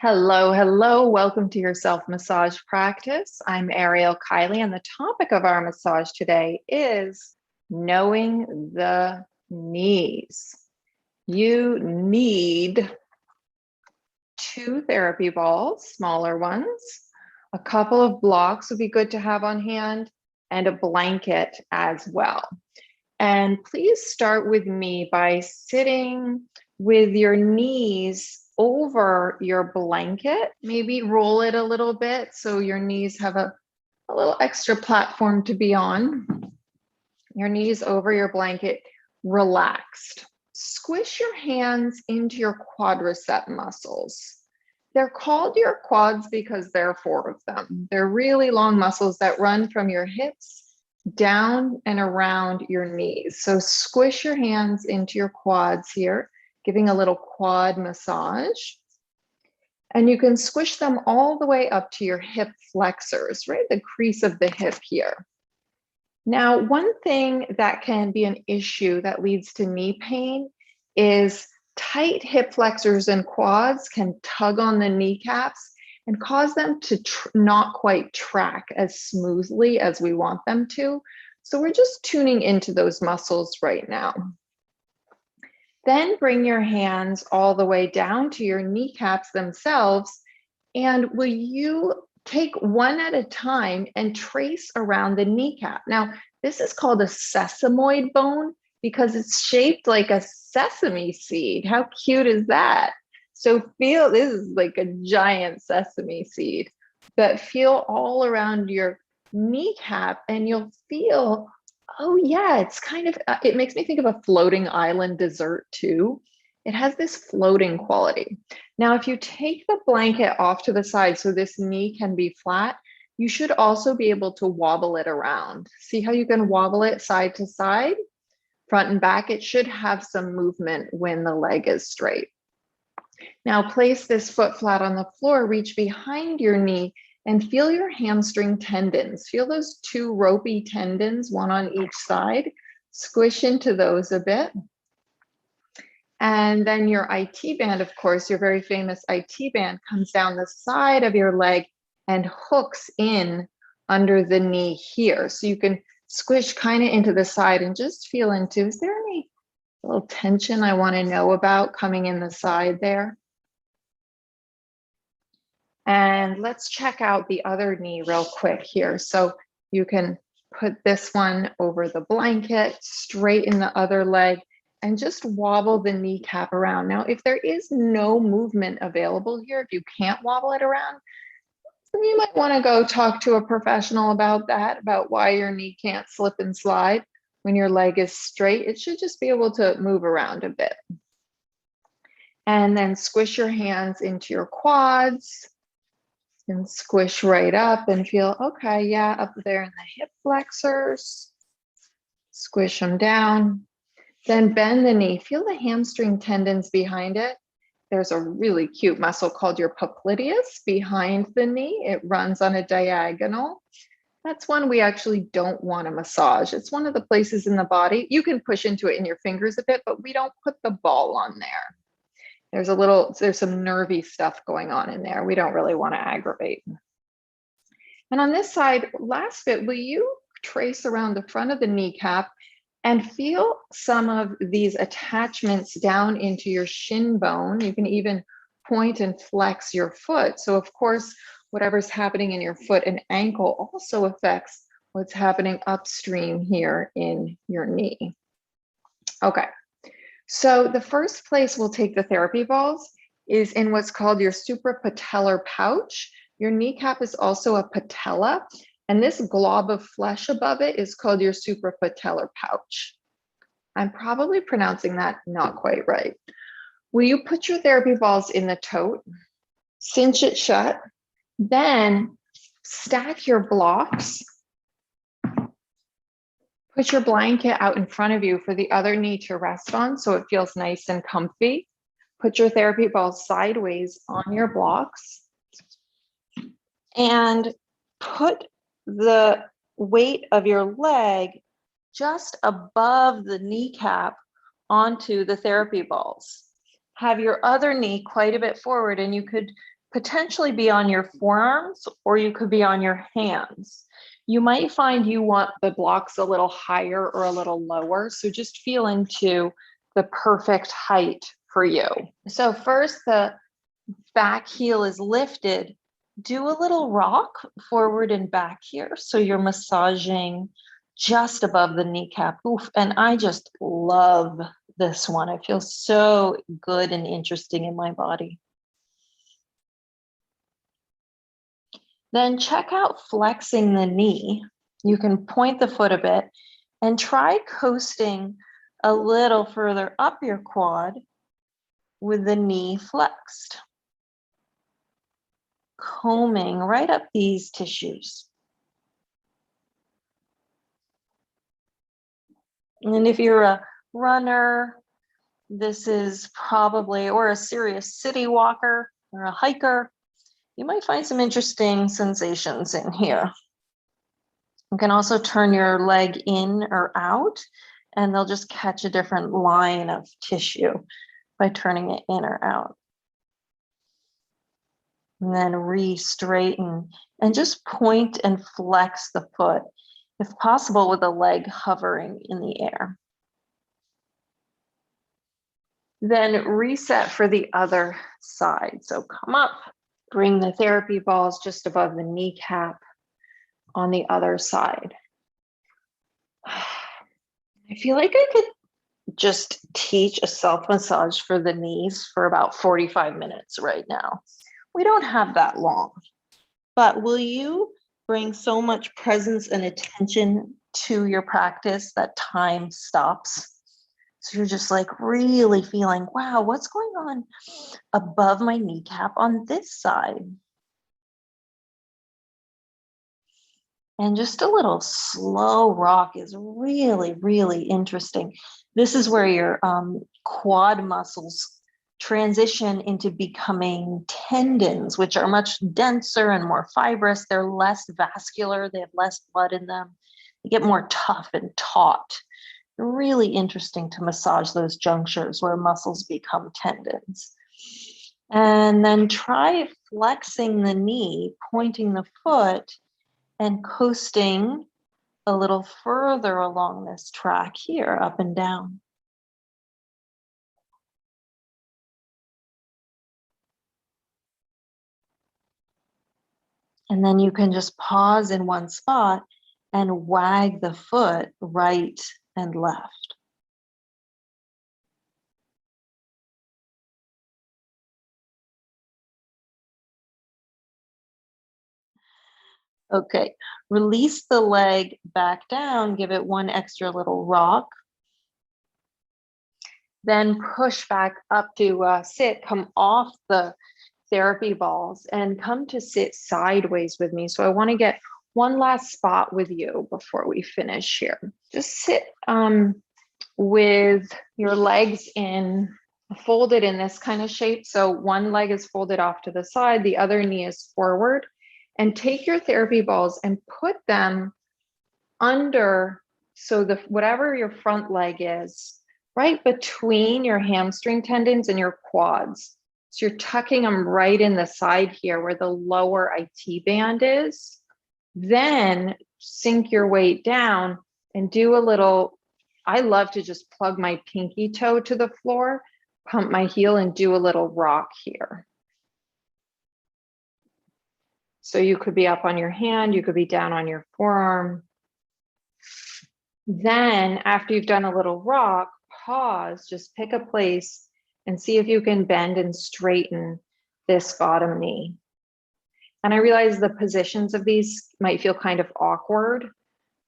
Hello, hello. Welcome to your self-massage practice. I'm Ariel Kiley, and the topic of our massage today is knowing the knees. You need 2 therapy balls, smaller ones. A couple of blocks would be good to have on hand, and a blanket as well. And please start with me by sitting with your knees over your blanket. Maybe roll it a little bit so your knees have a little extra platform to be on. Your knees over your blanket, relaxed. Squish your hands into your quadricep muscles. They're called your quads because there are 4 of them. They're really long muscles that run from your hips down and around your knees. So squish your hands into your quads here, giving a little quad massage. And you can squish them all the way up to your hip flexors, right? The crease of the hip here. Now, one thing that can be an issue that leads to knee pain is tight hip flexors and quads can tug on the kneecaps and cause them to not quite track as smoothly as we want them to. So we're just tuning into those muscles right now. Then bring your hands all the way down to your kneecaps themselves. And will you take one at a time and trace around the kneecap? Now, this is called a sesamoid bone because it's shaped like a sesame seed. How cute is that? So feel, this is like a giant sesame seed, but feel all around your kneecap and you'll feel, oh yeah, it's kind of, it makes me think of a floating island dessert too. It has this floating quality. Now, if you take the blanket off to the side so this knee can be flat, you should also be able to wobble it around. See how you can wobble it side to side, front and back? It should have some movement when the leg is straight. Now place this foot flat on the floor, reach behind your knee and feel your hamstring tendons. Feel those 2 ropey tendons, one on each side. Squish into those a bit. And then your IT band, of course, your very famous IT band comes down the side of your leg and hooks in under the knee here. So you can squish kind of into the side and just feel into, is there any little tension I want to know about coming in the side there? And let's check out the other knee real quick here. So you can put this one over the blanket, straighten the other leg, and just wobble the kneecap around. Now, if there is no movement available here, if you can't wobble it around, then you might want to go talk to a professional about that, about why your knee can't slip and slide when your leg is straight. It should just be able to move around a bit. And then squish your hands into your quads and squish right up and feel, okay, yeah, up there in the hip flexors. Squish them down. Then bend the knee. Feel the hamstring tendons behind it. There's a really cute muscle called your popliteus behind the knee. It runs on a diagonal. That's one we actually don't want to massage. It's one of the places in the body. You can push into it in your fingers a bit, but we don't put the ball on there. There's some nervy stuff going on in there. We don't really want to aggravate. And on this side, last bit, will you trace around the front of the kneecap and feel some of these attachments down into your shin bone. You can even point and flex your foot. So of course, whatever's happening in your foot and ankle also affects what's happening upstream here in your knee. Okay, so the first place we'll take the therapy balls is in what's called your suprapatellar pouch. Your kneecap is also a patella. And this glob of flesh above it is called your suprapatellar pouch. I'm probably pronouncing that not quite right. Will you put your therapy balls in the tote, cinch it shut, then stack your blocks, put your blanket out in front of you for the other knee to rest on so it feels nice and comfy. Put your therapy balls sideways on your blocks and put the weight of your leg just above the kneecap onto the therapy balls. Have your other knee quite a bit forward, and you could potentially be on your forearms, or you could be on your hands. You might find you want the blocks a little higher or a little lower. So just feel into the perfect height for you. So first, the back heel is lifted. Do a little rock forward and back here. So you're massaging just above the kneecap. Oof, and I just love this one. It feels so good and interesting in my body. Then check out flexing the knee. You can point the foot a bit and try coasting a little further up your quad with the knee flexed. Combing right up these tissues. And if you're a runner, this is probably, or a serious city walker or a hiker, you might find some interesting sensations in here. You can also turn your leg in or out, and they'll just catch a different line of tissue by turning it in or out. And then re-straighten and just point and flex the foot, if possible, with the leg hovering in the air. Then reset for the other side. So come up, bring the therapy balls just above the kneecap on the other side. I feel like I could just teach a self-massage for the knees for about 45 minutes right now. We don't have that long, but will you bring so much presence and attention to your practice that time stops? So you're just like really feeling, wow, what's going on above my kneecap on this side? And just a little slow rock is really, really interesting. This is where your quad muscles transition into becoming tendons, which are much denser and more fibrous. They're less vascular. They have less blood in them. They get more tough and taut. Really interesting to massage those junctures where muscles become tendons. And then try flexing the knee, pointing the foot, and coasting a little further along this track here, up and down. And then you can just pause in one spot and wag the foot right and left. Okay, release the leg back down, give it one extra little rock. Then push back up to sit, come off the therapy balls and come to sit sideways with me. So I want to get one last spot with you before we finish here. Just sit with your legs folded in this kind of shape. So one leg is folded off to the side, the other knee is forward, and take your therapy balls and put them under, so whatever your front leg is, right between your hamstring tendons and your quads. So you're tucking them right in the side here where the lower IT band is. Then sink your weight down and do a little, I love to just plug my pinky toe to the floor, pump my heel and do a little rock here. So you could be up on your hand, you could be down on your forearm. Then after you've done a little rock, pause, just pick a place and see if you can bend and straighten this bottom knee. And I realize the positions of these might feel kind of awkward.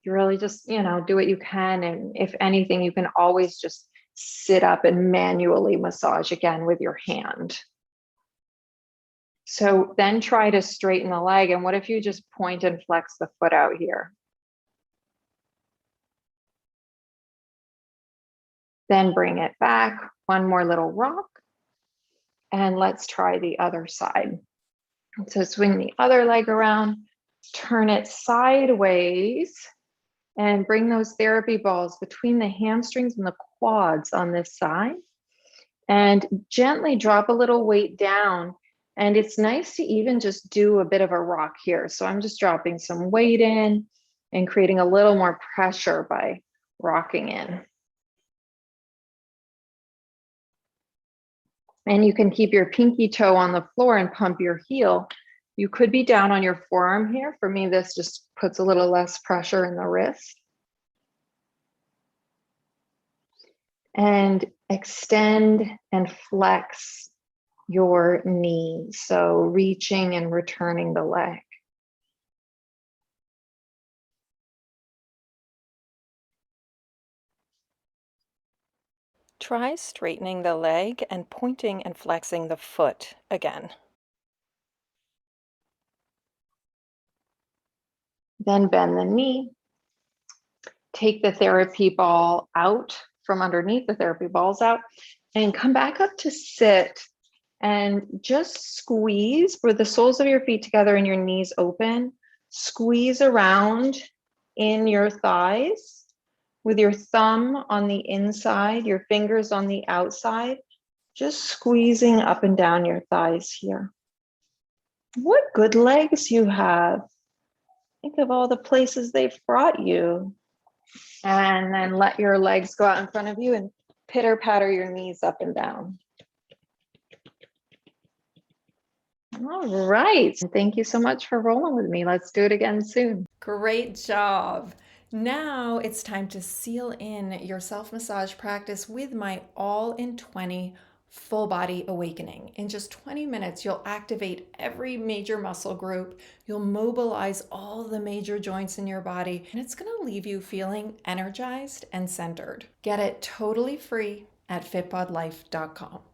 You really just, do what you can. And if anything, you can always just sit up and manually massage again with your hand. So then try to straighten the leg. And what if you just point and flex the foot out here? Then bring it back, one more little rock. And let's try the other side. So swing the other leg around, turn it sideways, and bring those therapy balls between the hamstrings and the quads on this side. And gently drop a little weight down And it's nice to even just do a bit of a rock here. So I'm just dropping some weight in and creating a little more pressure by rocking in. And you can keep your pinky toe on the floor and pump your heel. You could be down on your forearm here. For me, this just puts a little less pressure in the wrist. And extend and flex your knee. So reaching and returning the leg. Try straightening the leg and pointing and flexing the foot again. Then bend the knee. Take the therapy ball out from underneath, the therapy balls out, and come back up to sit and just squeeze with the soles of your feet together and your knees open. Squeeze around in your thighs with your thumb on the inside, your fingers on the outside, just squeezing up and down your thighs here. What good legs you have. Think of all the places they've brought you. And then let your legs go out in front of you and pitter patter your knees up and down. All right. Thank you so much for rolling with me. Let's do it again soon. Great job. Now it's time to seal in your self-massage practice with my all in 20 full body awakening. In just 20 minutes, you'll activate every major muscle group. You'll mobilize all the major joints in your body, and it's going to leave you feeling energized and centered. Get it totally free at fitbodlife.com.